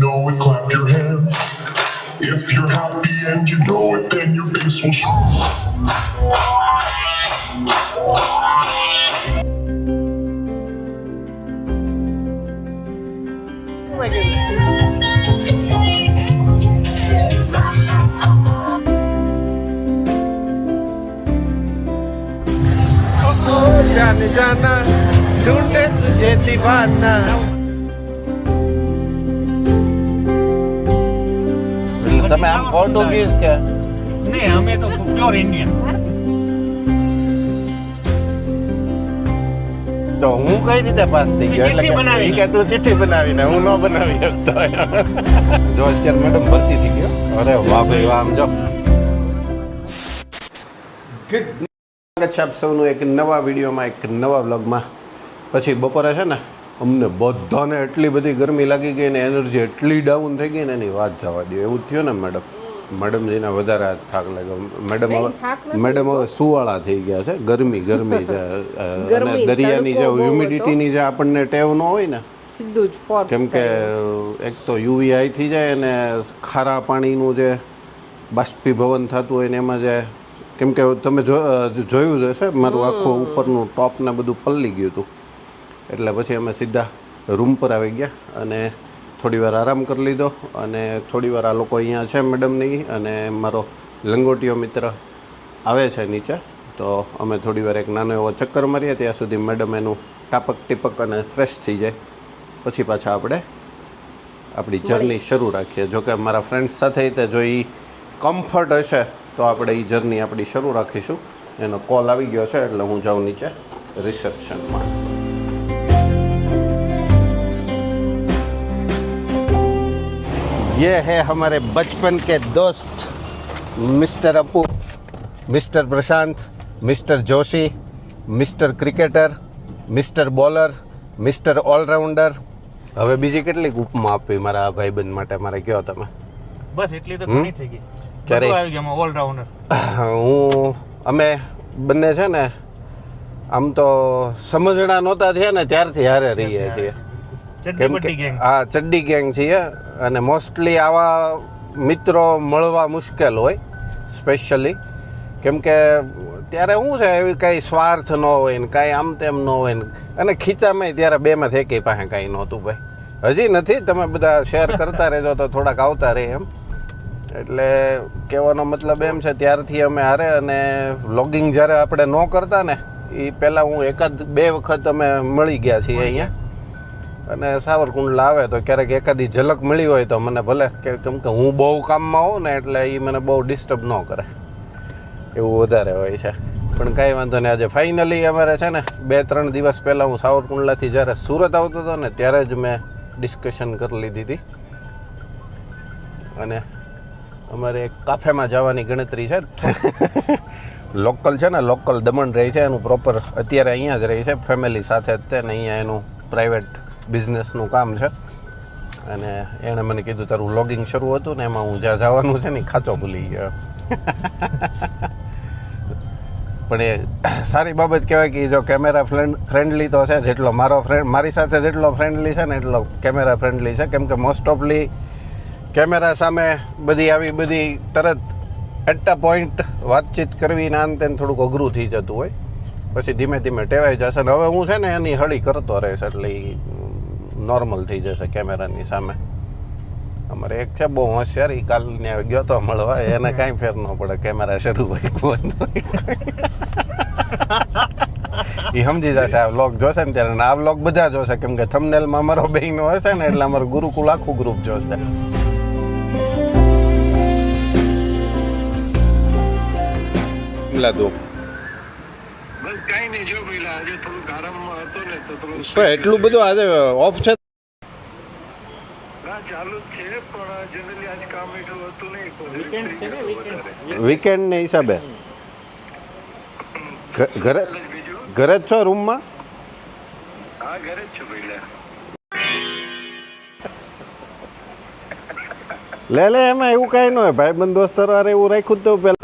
know it, clap your hands. If you're happy and you know it, then your face will show. जाने जाना ढूंढे तुझे दीवाना તમે આમ પોર્ટુગીઝ કે નહીં અમે તો પ્યોર ઇન્ડિયન તો હું કઈ રીતે પાસ થઈ ગયો ચિઠ્ઠી બનાવી કે તું ચિઠ્ઠી બનાવીને હું ન બનાવી શકતો જો અત્યારે મેડમ ભરતી થઈ ગયો અરે વાહ ભાઈ વાહ આમ જો સ્વાગત છે આપ સૌનું એક નવા વિડીયોમાં એક નવા વ્લોગમાં પછી બપોરે છે ને અમને બધાને એટલી બધી ગરમી લાગી ગઈ ને એનર્જી એટલી ડાઉન થઈ ગઈ ને એની વાત જવા દે એવું થયું ને મેડમજીને વધારે થાક લાગ્યો મેડમ હવે સુવાળા થઈ ગયા છે ગરમી છે અને દરિયાની જે હ્યુમિડિટીની જે આપણને ટેવ ન હોય ને કેમ કે એક તો યુવીઆઈ થઈ જાય અને ખારા પાણીનું જે બાષ્પીભવન થતું હોય ને એમાં જે કેમ કે તમે જોયું જ હશે મારું આખું ઉપરનું ટોપ ને બધું પલળી ગયું હતું એટલે પછી અમે સીધા રૂમ પર આવી ગયા અને થોડી વાર આરામ કરી લીધો અને થોડી વાર આ લોકો અહીંયા છે મેડમની અને મારો લંગોટીયો મિત્ર આવે છે નીચે તો અમે થોડી વાર એક નાનો એવો ચક્કર મારીએ ત્યાં સુધી મેડમ એનું ટીપક અને ફ્રેશ થઈ જાય પછી પાછા આપણે આપણી જર્ની શરૂ રાખીએ જોકે મારા ફ્રેન્ડ્સ સાથે તે જો એ કમ્ફર્ટ હશે તો આપણે એ જર્ની આપણી શરૂ રાખીશું એનો કોલ આવી ગયો છે એટલે હું જાઉં નીચે રિસેપ્શનમાં ये है हमारे बचपन के दोस्त mister Appu mister Prashant mister Joshi mister cricketer mister bowler mister allrounder હવે બીજી કેટલીક ઉપમા આપી મારા ભાઈબંધ માટે મારે કયો તમે બસ એટલી તો ઘણી થઈ ગઈ ક્યારે આવી ગયા ઓલરાઉન્ડર હું અમે બંને છે ને આમ તો સમજણા નહોતા થયા ને ત્યારથી હારે રહીએ છીએ કેમ કે હા ચડ્ડી ગેંગ છીએ અને મોસ્ટલી આવા મિત્રો મળવા મુશ્કેલ હોય સ્પેશિયલી કેમ કે ત્યારે શું છે એવી કાંઈ સ્વાર્થ ન હોય ને કાંઈ આમ તેમ ન હોય ને અને ખીચામાં ત્યારે બેમાંથી એકેય પાસે કાંઈ નહોતું ભાઈ હજી નથી તમે બધા શેર કરતા રહેજો તો થોડાક આવતા રહે એમ એટલે કહેવાનો મતલબ એમ છે ત્યારથી અમે હારે અને વ્લોગિંગ જ્યારે આપણે ન કરતા ને એ પહેલાં હું એકાદ બે વખત અમે મળી ગયા છીએ અહીંયા અને સાવરકુંડલા આવે તો ક્યારેક એકાદી ઝલક મળી હોય તો મને ભલે કેમ કે હું બહુ કામમાં હોઉં ને એટલે એ મને બહુ ડિસ્ટર્બ ન કરે એવું વધારે હોય છે પણ કાંઈ વાંધો નહીં આજે ફાઇનલી અમારે છે ને 2-3 દિવસ પહેલાં હું સાવરકુંડલાથી જ્યારે સુરત આવતો હતો ને ત્યારે જ મેં ડિસ્કશન કરી લીધી હતી અને અમારે એક કાફેમાં જવાની ગણતરી છે લોકલ છે ને લોકલ દમણ રહી છે એનું પ્રોપર અત્યારે અહીંયા જ રહી છે ફેમિલી સાથે જ તે ને અહીંયા એનું પ્રાઇવેટ બિઝનેસનું કામ છે અને એણે મને કીધું તારું વ્લોગિંગ શરૂ હતું ને એમાં હું જ્યાં જવાનું છે ને ખાચો ભૂલી ગયો પણ એ સારી બાબત કહેવાય કે જો કેમેરા ફ્રેન્ડલી તો છે જેટલો મારી સાથે જેટલો ફ્રેન્ડલી છે ને એટલો કેમેરા ફ્રેન્ડલી છે કેમ કે મોસ્ટ ઓફલી કેમેરા સામે આવી બધી તરત એટ અ પોઈન્ટ વાતચીત કરવી ને આન તેને થોડુંક અઘરું થઈ જતું હોય પછી ધીમે ધીમે ટેવાઈ જશે ને હવે હું છે ને એની હળી કરતો રહીશ એટલે નોર્મલ થઈ જશે કેમેરાની સામે અમારે એક છે બહુ હોશિયાર એ કાલને ગયો તો મળવા એને કાંઈ ફેર ન પડે કેમેરા શરૂ હોય બંધ એ સમજી જશે આ વ્લોગ જોશે ને ત્યારે આ વ્લોગ બધા જોશે કેમ કે થંબનેલમાં અમારો બેયનો હશે ને એટલે અમારું ગુરુકુલ આખું ગ્રુપ જોશે દો બસ કાંઈ નહીં જો પેલા આજે થોડુંક આરામમાં હતો ને તો થોડું એટલું બધું આજે ઓફ છે ના ચાલુ જ છે પણ જનરલી આજ કામ એટલું હતું નહીં તો વીકેન્ડ છે ને વીકેન્ડ ને હિસાબે ઘરે જ છો રૂમમાં હા ઘરે જ છું પેલા લે એમાં એવું કાંઈ ન હોય ભાઈબંધ દોસ્તારો અરે એવું રાખ્યું તો પેલા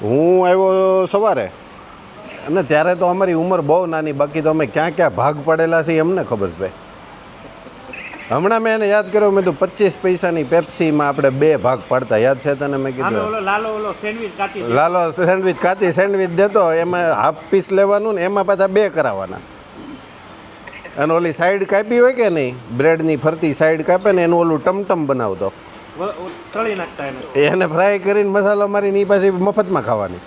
હું આવ્યો સવારે અને ત્યારે તો અમારી ઉંમર બહુ નાની, બાકી તો અમે ક્યાં ક્યાં ભાગ પડેલા છીએ એમને ખબર છે ભાઈ. હમણાં મેં એને યાદ કર્યો, મેં તો 25 પૈસાની પેપ્સીમાં આપણે 2 ભાગ પાડતા, યાદ છે તને? મેં કીધું લાલો સેન્ડવિચ કાચી લાલો સેન્ડવિચ, કાચી સેન્ડવિચ દેતો, એમાં હાફ પીસ લેવાનું ને એમાં પાછા 2 કરાવવાના. અને ઓલી સાઈડ કાપી હોય કે નહીં, બ્રેડની ફરતી સાઈડ કાપે ને એનું ઓલું ટમટમ બનાવતો, તળી નાખતા એને ફ્રાય કરીને મસાલો મારીને એ પાછી મફતમાં ખાવાની.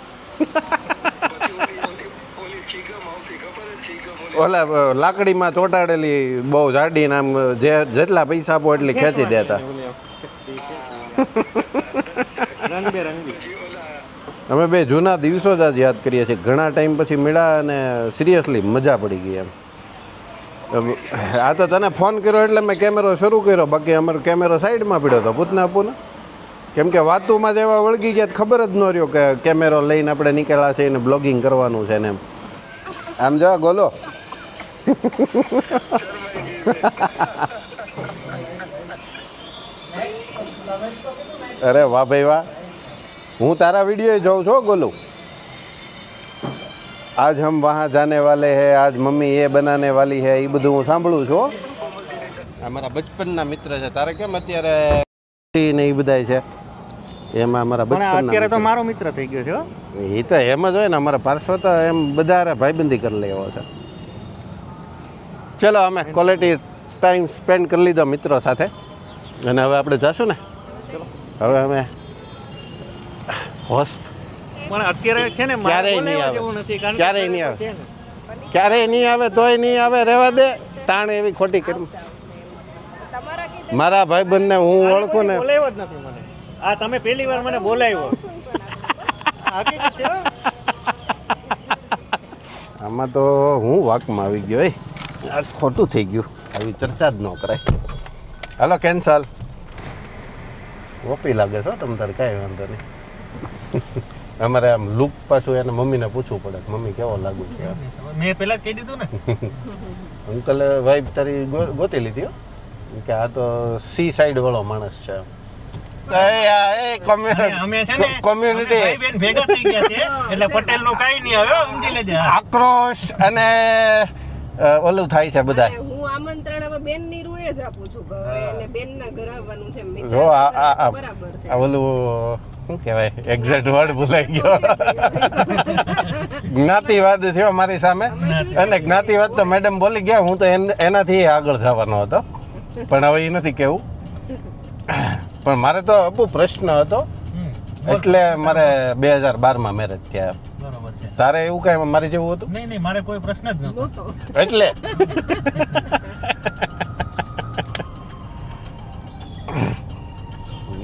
ઓલા લાકડીમાં ચોંટાડેલી બહુ જાડી ને આમ જેટલા પૈસા આપો એટલી ખેંચી દેતા. અમે બે જૂના દિવસો જ આજ યાદ કરીએ છીએ, ઘણા ટાઈમ પછી મળ્યા અને સિરિયસલી મજા પડી ગઈ એમ. આ તો તને ફોન કર્યો એટલે મેં કેમેરો શરૂ કર્યો, બાકી અમારો કેમેરો સાઈડમાં પડ્યો હતો. પૂછના આપું ને, કેમ કે વાતુમાં જ એવા વળગી ગયા, ખબર જ ન રહ્યો કે કેમેરો લઈને આપણે નીકળ્યા છે એને બ્લોગિંગ કરવાનું છે ને એમ. આમ જો ગોલો અરે વાહ ભાઈ વાહ, હું તારા વિડીયો જોઉં છું ગોલું. આજ હમ વહાં જાને વાલે હે, આજ મમ્મી એ બનાને વાલી હે, એ બધું હું સાંભળું છું. આ મારા બચપનના મિત્ર છે. તારે કેમ અત્યારે ને એ બધાય છે એમાં અમારા બચપનના? અત્યારે તો મારો મિત્ર થઈ ગયો છે. એ તો એમ જ હોય ને, અમારા પાર્શ્વ તો એમ બધા ભાઈબંધી કરી લેવો છે. ચલો અમે ક્વોલિટી ટાઈમ સ્પેન્ડ કરી લીધો મિત્રો સાથે, અને હવે આપણે જઈશું ને. હવે અમે હોસ્ટ પણ અત્યારે છે ને ક્યારેય નહીં આવે, ક્યારેય નહીં આવે, ક્યારેય નહીં આવે, તોય નહીં આવે, રહેવા દે. તાણ એવી ખોટી કરી મારા ભાઈબંધને હું ઓળખું ને. બોલાવ્યો જ નથી મને. આ તમે પહેલી વાર મને બોલાવ્યો. હકીકત છે. આમાં તો હું વાકમાં આવી ગયો. આ ખોટું થઈ ગયું, આવી ચર્ચા જ ન કરાય. હાલો કેન્સલ. ઓપી લાગે છો તમે તારે, કાંઈ વાંધો નહીં. અમારે આમ લુક પાછું એને મમ્મીને પૂછવું પડે, મમ્મી કેવો લાગુ છે. મેં પહેલા જ કહી દીધું ને. અંકલે વાઈફ તારી ગોતી લીધી હો, કે આ તો સી સાઈડ વાળો માણસ છે. અમે છે ને કોમ્યુનિટી ભાઈ બેન ભેગા થઈ ગયા છે એટલે પટેલ નું કઈ નહીં આવે, સમજી લેજે. આક્રોશ અને ઓલું થાય છે બધા. હું આમંત્રણ હવે બેન ની રૂએ જ આપું છું કે હવે એને બેન ના ઘર આવવાનું છે. જો આ બરાબર છે. ઓલું શું કહેવાય, એક્ઝેક્ટ વર્ડ ભૂલાઈ ગયો. જ્ઞાતિવાદ થયો મારી સામે, અને જ્ઞાતિવાદ તો મેડમ બોલી ગયા, હું તો એનાથી આગળ જવાનો હતો, પણ હવે એ નથી કેવું. પણ મારે તો અપુ પ્રશ્ન હતો, એટલે મારે 2012માં મેરેજ થયા. બરોબર છે. તારે એવું કાંઈ મારી જેવું હતું? નહીં મારે કોઈ પ્રશ્ન જ નહોતો. એટલે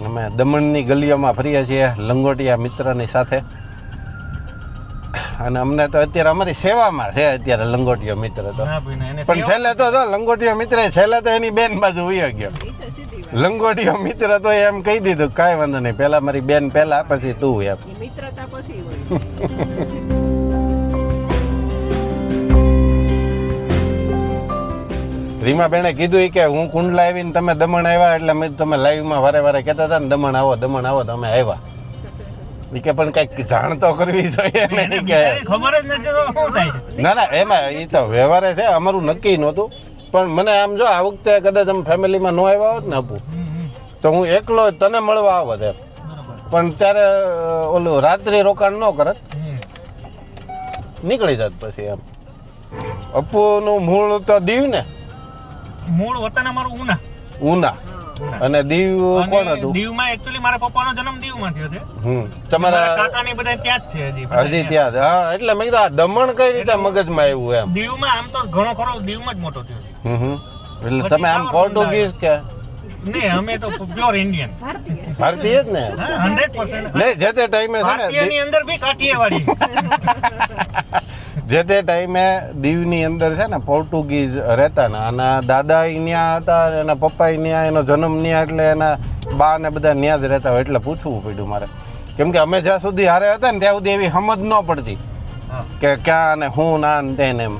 અમે દમણની ગલીઓમાં ફરીએ છીએ લંગોટિયા મિત્રની સાથે, અને અમને તો અત્યારે અમારી સેવામાં છે અત્યારે લંગોટિયો મિત્ર તો. ના ભાઈ ના, એને પણ છેલ્લે તો જો લંગોટિયો મિત્ર છેલ્લે તો એની બેન બાજુ વયો ગયો. લંગોટિયો મિત્ર તો એમ કહી દીધું કાંઈ વાંધો નહીં, પહેલા મારી બેન પહેલા, પછી તું એમ. મિત્રતા પછી હોય. રીમાબેને કીધું કે હું કુંડલા આવીને તમે દમણ આવ્યા, એટલે મેં તમે લાઈવમાં વારે વારે કહેતા હતા ને દમણ આવો તો અમે આવ્યા. એ કે પણ કંઈક જાણ તો કરવી જોઈએ ને. કે ખબર જ નથી તો શું થાય. ના એમાં એ તો વ્યવહારે છે, અમારું નક્કી નહોતું. પણ મને આમ જો આ વખતે કદાચ અમે ફેમિલીમાં ન આવ્યા હોત ને આપું, તો હું એકલો તને મળવા આવત એમ. પણ ત્યારે ઓલું રાત્રિ રોકાણ ન કરત, નીકળી જાત પછી એમ. અપ્પુનું મૂળ તો દીવ ને, મૂળ વતન અમારું ઉના. ઉના. અને દીવ કોણ હતું? દીવમાં એકચ્યુઅલી મારા પપ્પાનો જન્મ દીવમાં થયો છે. તમારા કાકાની બધા ત્યાં જ છે હજી. હજી ત્યાં જ. હા, એટલે મેં કીધું આ દમણ કઈ રીતે મગજમાં આવ્યું એમ. દીવમાં આમ તો ઘણો ખરો દીવમાં જ મોટો થયો છે. એટલે તમે આમ પોર્ટુગીઝ કે નહીં, અમે તો પ્યોર ઇન્ડિયન. ભારતીય જ ને? 100%. નહીં, જે તે ટાઈમે છે ને ભારતીયની અંદર બી કાઠિયાવાડી. જે તે ટાઈમે દીવની અંદર છે ને પોર્ટુગીઝ રહેતા ને, અને દાદા ત્યાં હતા, એના પપ્પા ત્યાં, એનો જન્મ ત્યાં, એટલે એના બા ને બધા ત્યાં જ રહેતા હોય, એટલે પૂછવું પડ્યું મારે. કેમ કે અમે જ્યાં સુધી હારે હતા ને ત્યાં સુધી એવી સમજ ન પડતી કે ક્યાં ને હું ના ને તેને એમ.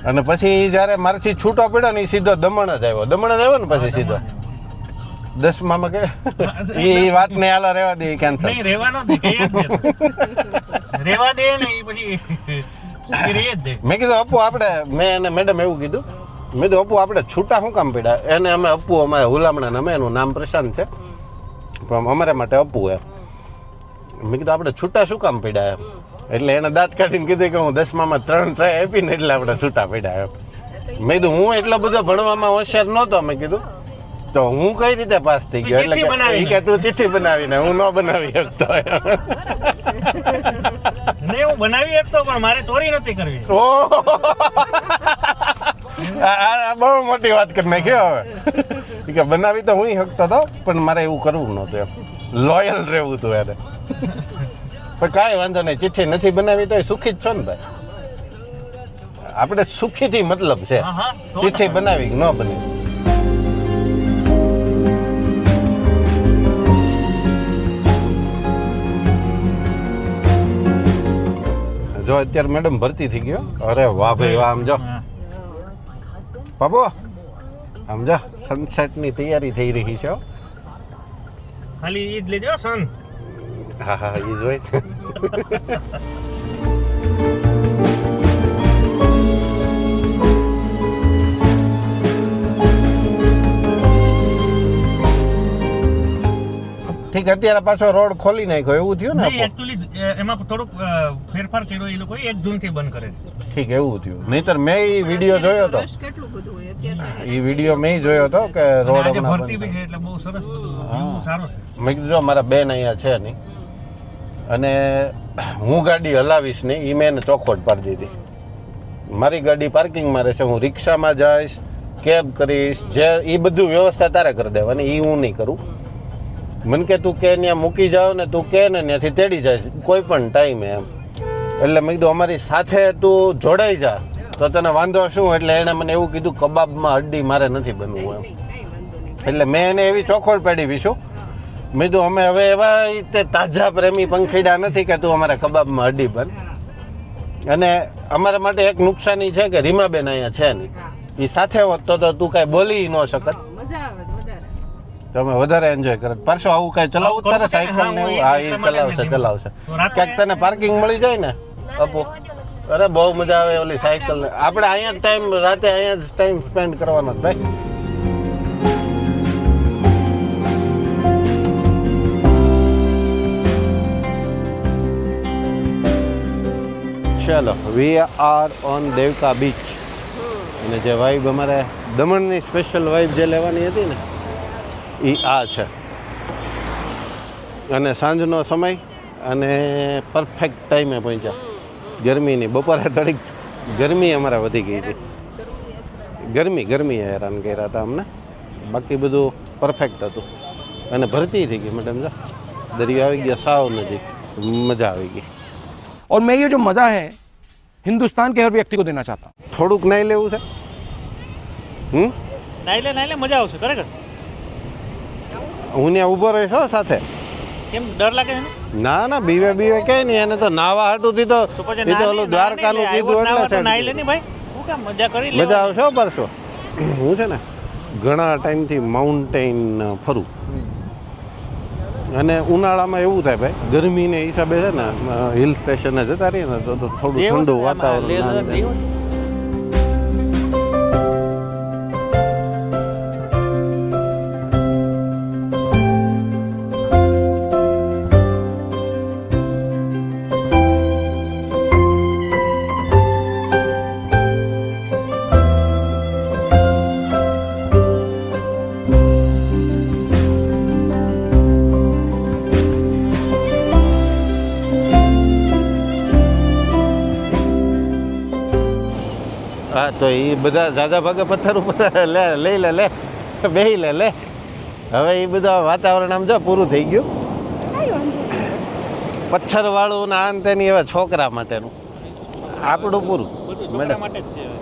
અને પછી જ્યારે મારાથી છૂટો પડ્યો ને એ સીધો દમણ જ આવ્યો ને પછી સીધો 10માં કે એ વાત ને હાલો રહેવા દે, કેન્સલ. નહીં રહેવાનો જ નહીં. રેવા દે ને એ પછી રહી જ દે. મેં કીધું અપ્પુ આપણે મેં એને મેડમ એવું કીધું મેં કીધું અપ્પુ આપણે છૂટા શું કામ પડ્યા એને અમે અપ્પુ અમારે હુલામણા અમે એનું નામ પ્રશાંત છે પણ અમારા માટે અપ્પુ એમ મેં કીધું આપણે છૂટા શું કામ પડ્યા એમ એટલે એને દાંત કાઢીને કીધું કે હું 10માં 3 ટ્રાય આપીને એટલે આપણે છૂટા પડ્યા એમ મેં કીધું હું એટલો બધો ભણવામાં હોશિયાર નહોતો મેં કીધું તો હું કઈ રીતે પાસ થઈ ગયો એટલે કે તું ચિઠ્ઠી બનાવીને હું ન બનાવી શકતો ને હું બનાવી શકતો પણ મારે ચોરી નથી કરવી. ઓહ આ બહુ મોટી વાત કરી નાખી હવે કે બનાવી તો હું શકતો હતો પણ મારે એવું કરવું નહોતું એમ લોયલ રહેવું હતું યાર પણ કાંઈ વાંધો નહીં ચિઠ્ઠી નથી બનાવી તો સુખી જ છો ને ભાઈ આપણે સુખીથી મતલબ છે ચિઠ્ઠી બનાવી ન બની જો અત્યારે મેડમ ભરતી થઈ ગયો અરે વાહ ભાઈ વાહ આમ જો બાબુ આમ જો સનસેટની તૈયારી થઈ રહી છે ખાલી ઈ જ લેજો સન. હા હા એ જોઈ ઠીક અત્યારે પાછો રોડ ખોલી નાખ્યો એવું થયું ને નહીં એકચ્યુઅલી એમાં થોડુંક ફેરફાર કર્યો એ લોકો 1 જૂનથી બંધ કરે છે. ઠીક એવું થયું નહીતર મેં એ વિડીયો જોયો હતો કેટલું બધું હોય અત્યારે એ વિડીયો મેં જોયો હતો કે રોડ આજે હમણાં ભરતી બી છે એટલે બહુ સરસ બધું વ્યૂ સારો છે. મેં કીધું જો મારા બેન અહીંયા છે નહીં અને હું ગાડી હલાવીશ નહીં એ મેં એને ચોખવટ પાડી દીધી મારી ગાડી પાર્કિંગમાં રહેશે હું રિક્ષામાં જઈશ કેબ કરીશ જે એ બધું વ્યવસ્થા તારે કરી દેવાની એ હું નહીં કરું મને કે તું કે ત્યાં મૂકી જાવ ને તું કે ને ત્યાંથી તેડી જાય કોઈ પણ ટાઈમે એમ એટલે મેં કીધું અમારી સાથે તું જોડાઈ જા તો તને વાંધો શું એટલે એણે મને એવું કીધું કબાબમાં હડ્ડી મારે નથી બનવું એમ એટલે મેં એને એવી ચોખવટ પાડી વિશું મેં કીધું અમે હવે એવા રીતે તાજા પ્રેમી પંખીડા નથી કે તું અમારા કબાબમાં હડ્ડી બન અને અમારા માટે એક નુકસાની છે કે રીમાબેન અહીંયા છે નહીં એ સાથે હોત તો તું કાંઈ બોલી ન શકત મજા આવે વધારે તમે વધારે એન્જોય કરે પાછું આવું કાંઈ ચલાવવું તારે સાયકલ ને એવું હા એ ચલાવશે ક્યાંક તને પાર્કિંગ મળી જાય ને અપો અરે બહુ મજા આવે ઓલી સાયકલ ને આપણે અહીંયા જ ટાઈમ રાતે અહીંયા જ ટાઈમ સ્પેન્ડ કરવાનો જ ભાઈ ચાલો we are on Devka beach અને જે વાઇબ અમારે દમણની સ્પેશિયલ વાઇબ જે લેવાની હતી ને એ આ છે અને સાંજનો સમય અને પરફેક્ટ ટાઈમે પહોંચ્યા ગરમીની બપોરે થોડીક ગરમી અમારે વધી ગઈ હતી ગરમીએ હેરાન કર્યા હતા અમને બાકી બધું પરફેક્ટ હતું અને ભરતી થઈ ગઈ મેડમ જો દરિયો આવી ગયા સાવ નજીક મજા આવી ગઈ और मैं ये जो मज़ा है हिंदुस्तान के हर व्यक्ति को देना चाहता हूँ. થોડુંક નાઈ લેવું છે નાઈ લે મજા આવશે ખરેખર. હું ત્યાં ઊભો રહીશ હો સાથે કેમ ડર લાગે છે ને? ના બીવે ક્યાંય નહીં એને તો નાવા હાટુથી તો પછી એ તો ઓલું દ્વારકાનું કીધું એટલે નાઈ લે ને ભાઈ હું કામ મજા કરી લે. મજા આવશે હો પરસો હું છે ને ઘણા ટાઈમથી માઉન્ટેન ફરું અને ઉનાળામાં એવું થાય ભાઈ ગરમીને હિસાબે છે ને હિલ સ્ટેશને જતા રહીએ ને તો થોડું ઠંડુ વાતાવરણ હા તો એ બધા ઝાઝા ભાગે પથ્થર ઉપર લઈ લે બેહી લે હવે એ બધા વાતાવરણ આમ જો પૂરું થઈ ગયું પથ્થરવાળું ને આ તેની હવે છોકરા માટેનું આપણું પૂરું મેડમ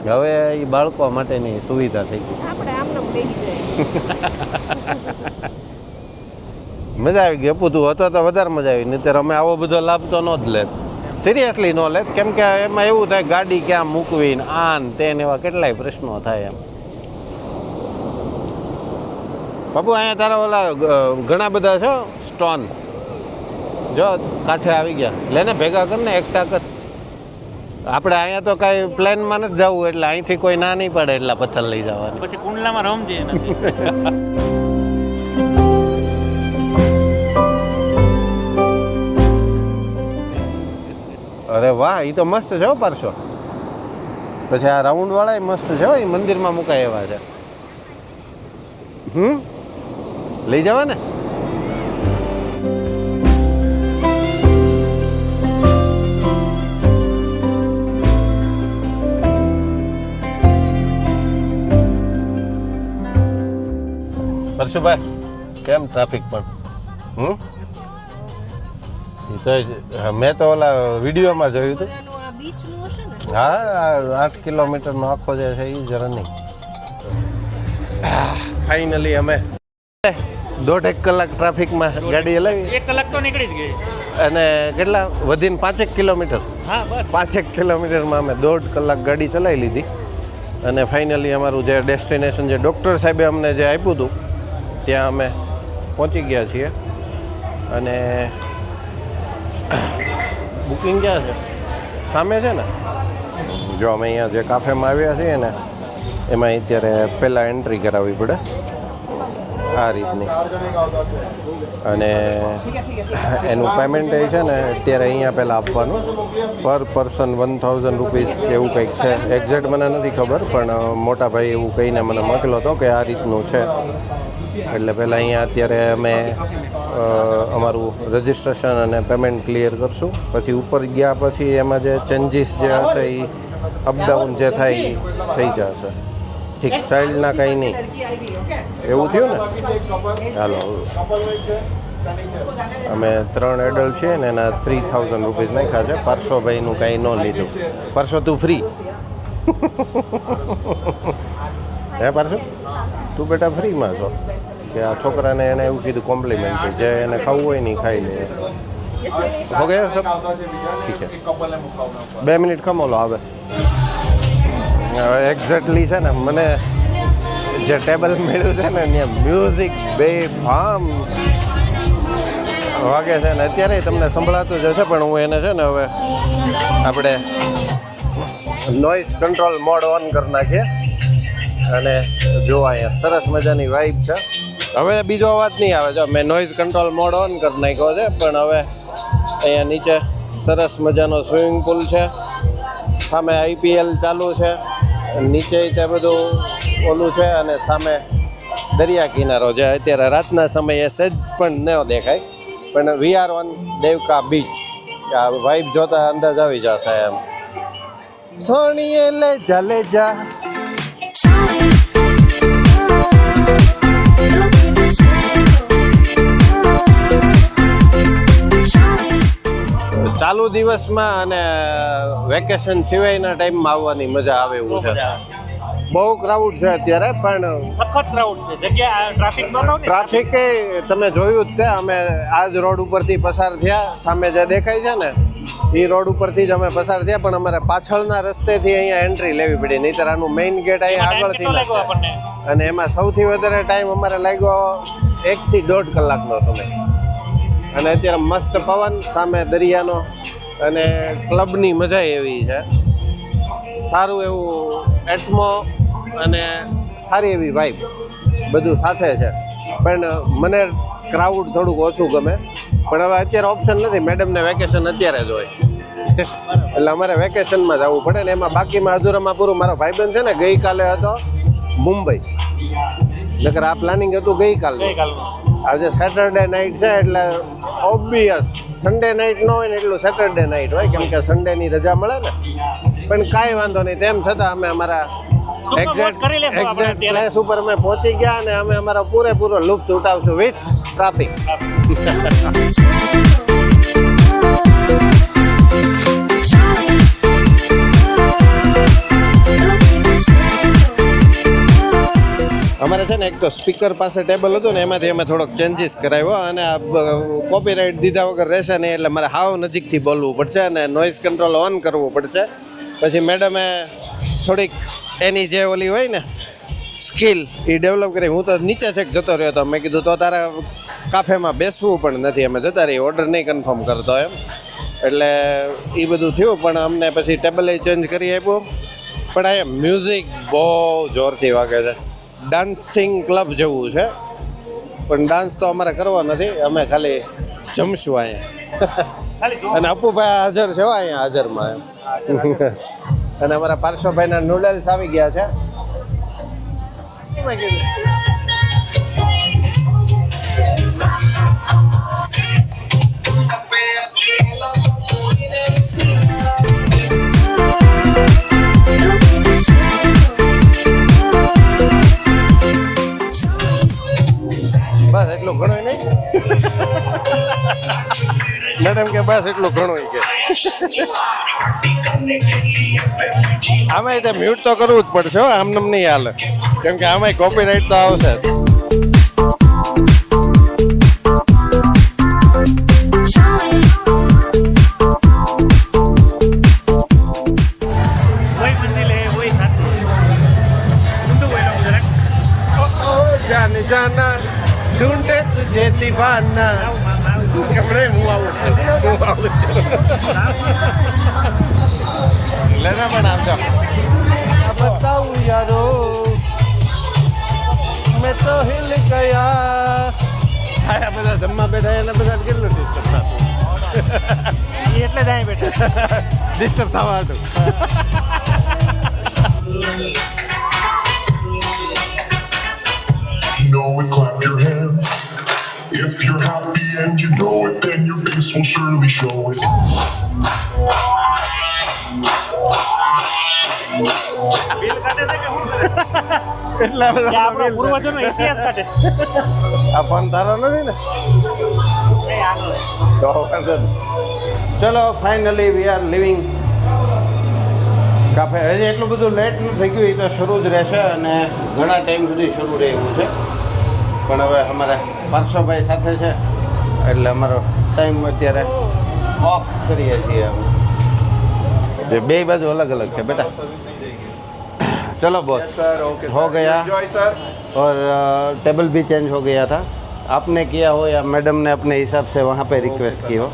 હવે એ બાળકો માટેની સુવિધા થઈ ગઈ આપણે આમને બેસી જાય મજા આવી ગઈ અપુ તું હતો તો વધારે મજા આવી નહીં અમે આવો બધો લાભ તો ન જ લે સિરિયસલી ન લે કેમ કે એમાં એવું થાય ગાડી ક્યાં મૂકવી ને આન તેને એવા કેટલાય પ્રશ્નો થાય એમ બાપુ અહીંયા તારા ઓલા ઘણા બધા છો સ્ટોન જો કાંઠે આવી ગયા લે ને ભેગા કર ને એકઠા કર. આપણે અહીંયા તો કાંઈ પ્લેનમાં નથી જવું એટલે અહીંથી કોઈ ના નહીં પડે એટલા પથ્થર લઈ જવાના. પછી કુંડલામાં રમજે નથી. અરે વાહ એ તો મસ્ત છે હો પારસો. પછી આ રાઉન્ડ વાળા મસ્ત છે હો, એ મંદિરમાં મુકાય એવા છે. લઈ જવા ને. પરશુભાઈ કેમ ટ્રાફિક પણ એ તો મેં તો ઓલા વિડીયોમાં જોયું હતું. બધાનું આ બીચનું હશે ને? હા 8 કિલોમીટરનો આખો જે છે એ જ રનિંગ. ફાઇનલી અમે 1.5 કલાક ટ્રાફિકમાં ગાડી હલાવી 1 કલાક તો નીકળી જ ગઈ. અને કેટલા વધીને 5 કિલોમીટર, હા બસ 5 કિલોમીટરમાં અમે 1.5 કલાક ગાડી ચલાવી લીધી. અને ફાઇનલી અમારું જે ડેસ્ટિનેશન જે ડૉક્ટર સાહેબે અમને જે આપ્યું હતું ત્યાં અમે પહોંચી ગયા છીએ. અને બુકિંગ ક્યાં છે? સામે છે ને. જો અમે અહીંયા જે કાફેમાં આવ્યા છીએ ને એમાં અત્યારે પહેલાં એન્ટ્રી કરાવવી પડે આ રીતની. અને એનું પેમેન્ટ એ છે ને અત્યારે અહીંયા પહેલાં આપવાનું પર પર્સન 1000 રૂપીસ એવું કંઈક છે. એક્ઝેક્ટ મને નથી ખબર પણ મોટા ભાઈ એવું કહીને મને મોકલો હતો કે આ રીતનું છે. એટલે પહેલાં અહીંયા અત્યારે અમે અમારું રજિસ્ટ્રેશન અને પેમેન્ટ ક્લિયર કરશું. પછી ઉપર ગયા પછી એમાં જે ચેન્જીસ જે હશે એ અપડાઉન જે થાય એ થઈ જશે. ઠીક, ચાઇલ્ડના કંઈ નહીં એવું થયું ને. ચાલો અમે 3 એડલ્ટ છીએ ને એના 3000 રૂપીસ નાખ્યા છે. પાર્શ્વભાઈનું કાંઈ ન લીધું. પાર્શ્વ તું ફ્રી હે પાર્શ્વ? તું બેટા ફ્રીમાં છો કે આ છોકરાને એને એવું કીધું કોમ્પ્લિમેન્ટ જે એને ખાવું હોય ને એ ખાઈ લે. હો ગયા સબ ઠીક છે. 2 મિનિટ કમોલો આવે. હવે એક્ઝેક્ટલી છે ને મને જે ટેબલ મળ્યું છે ને ત્યાં મ્યુઝિક બે ફામ વાગે છે ને અત્યારે તમને સંભળાતું જ હશે પણ હું એને છે ને હવે આપણે નોઇઝ કંટ્રોલ મોડ ઓન કરી નાખીએ. અને જો અહીંયા સરસ મજાની વાઇબ છે. હવે બીજો અવાજ નહીં આવે. જો મેં નોઇઝ કંટ્રોલ મોડ ઓન કરી નાખ્યો છે પણ હવે અહીંયા નીચે સરસ મજાનો સ્વિમિંગ પુલ છે. સામે IPL ચાલુ છે. નીચે તે બધું ઓલું છે અને સામે દરિયા કિનારો જે અત્યારે રાતના સમયે સહેજ પણ ન દેખાય પણ we are on Devka beach. આ વાઇબ જોતા અંદાજ આવી જશે એમ. સોણીએ લે ચાલે જા ચાલુ દિવસમાં અને વેકેશન સિવાયના ટાઈમમાં આવવાની મજા આવે એવું છે. બહુ ક્રાઉડ છે અત્યારે પણ સખત ક્રાઉડ છે. જગ્યા ટ્રાફિક નહોતો ને. ટ્રાફિક તમે જોયું જ તે અમે આ જ રોડ ઉપરથી પસાર થયા. સામે જે દેખાય છે ને એ રોડ ઉપરથી જ અમે પસાર થયા પણ અમારે પાછળના રસ્તેથી અહીંયા એન્ટ્રી લેવી પડી. નહીંતર આનું મેઇન ગેટ અહીંયા આગળથી લાગ્યો આપણને. અને એમાં સૌથી વધારે ટાઈમ અમારે લાગ્યો 1 થી 1.5 કલાકનો સમય. અને અત્યારે મસ્ત પવન, સામે દરિયાનો અને ક્લબની મજા એવી છે. સારું એવું એટમો અને સારી એવી વાઇબ બધું સાથે છે. પણ મને ક્રાઉડ થોડુંક ઓછું ગમે પણ હવે અત્યારે ઓપ્શન નથી. મેડમને વેકેશન અત્યારે જ હોય એટલે અમારે વેકેશનમાં જવું પડે ને એમાં બાકીમાં અધૂરામાં પૂરું. મારો ભાઈબંધ છે ને ગઈકાલે હતો મુંબઈ. નકર આ પ્લાનિંગ હતું ગઈકાલે. આજે સેટરડે નાઇટ છે એટલે ઓબ્વિયસ સન્ડે નાઇટ ન હોય ને એટલું સેટરડે નાઇટ હોય કેમ કે સન્ડેની રજા મળે ને. પણ કાંઈ વાંધો નહીં. તેમ છતાં અમે અમારા એક્ઝેક્ટ પ્લેસ ઉપર અમે પહોંચી ગયા અને અમે અમારો પૂરેપૂરો લુફ્ત ઉઠાવશું વિથ ટ્રાફિક. અમારે છે ને એક તો સ્પીકર પાસે ટેબલ હતું ને એમાંથી અમે થોડોક ચેન્જીસ કરાવ્યો અને આ કોપીરાઇટ દીધા વગર રહેશે નહીં એટલે મારે હાવ નજીકથી બોલવું પડશે અને નોઇઝ કંટ્રોલ ઓન કરવું પડશે. પછી મેડમે થોડીક એની જે ઓલી હોય ને સ્કિલ એ ડેવલપ કરી. હું તો નીચે છેક જતો રહ્યો હતો. મેં કીધું તો તારા કાફેમાં બેસવું પણ નથી, અમે જતા રહીએ, ઓર્ડર નહીં કન્ફર્મ કરતો એમ. એટલે એ બધું થયું, પણ અમને પછી ટેબલે ચેન્જ કરી આપ્યું. પણ અહીંયા મ્યુઝિક બહુ જોરથી વાગે છે, ડાન્સિંગ ક્લબ જેવું છે. પણ ડાન્સ તો અમારે કરવો નથી, અમે ખાલી જમશું અહીંયા. અને અપુભાઈ હાજર છે અહીંયા હાજરમાં એમ. અને અમારા પાર્શ્વભાઈના નૂડલ્સ આવી ગયા છે. બસ એટલું ઘણું નહીં મેડમ કે બસ એટલું ઘણું કે આમાં તે મ્યુટ તો કરવું જ પડશે હો, આમ નામ નહીં હાલે, કેમ કે આમાં કોપીરાઇટ તો આવશે. જાને જાના ઢૂંઢે તુજે દીવાના કમરે હું આવું લેના પણ આવજો. બતાવું યારો મેં તો હિલ ગયા. આ બધા જમવા બેઠા એને બધા કેટલું ડિસ્ટર્બ થતું એટલે જ અહીં બેઠા ડિસ્ટર્બ થવા હતું. Know it, clap your hands. If you're happy and you know it, then your face will surely show it. Bill કાઢે છે કે શું કરે? એટલા કે બધા આપણો પૂર્વજોનો ઇતિહાસ કાઢે. આ ફોન તારો નથી ને? નહીં, આનો છે. તો વાંધો નહીં. ચલો finally we are living cafe. હજી એટલું બધું લેટ ન થઈ ગયું, એ તો શરૂ જ રહેશે અને ઘણા ટાઈમ સુધી શરૂ રહે એવું છે. પણ હવે અમારે પાર્શ્વભાઈ સાથે છે એટલે અમારો ટાઈમ અત્યારે ઓફ કરીએ છીએ અમે. જે બે બાજુ अलग अलग છે बेटा. चलो बॉस सर ओके हो गया एंजॉय सर और टेबल भी चेंज हो गया था. आपने किया हो या मैडम ने अपने हिसाब से वहाँ पे रिक्वेस्ट की हो,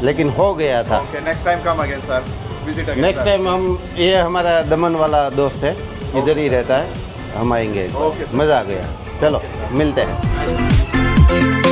लेकिन हो गया था. Okay next time come again sir visit again next time हम ये हमारा दमन वाला दोस्त है, इधर ही रहता है, हम आएंगे. Okay, sir. मज़ा आ गया. चलो मिलते हैं.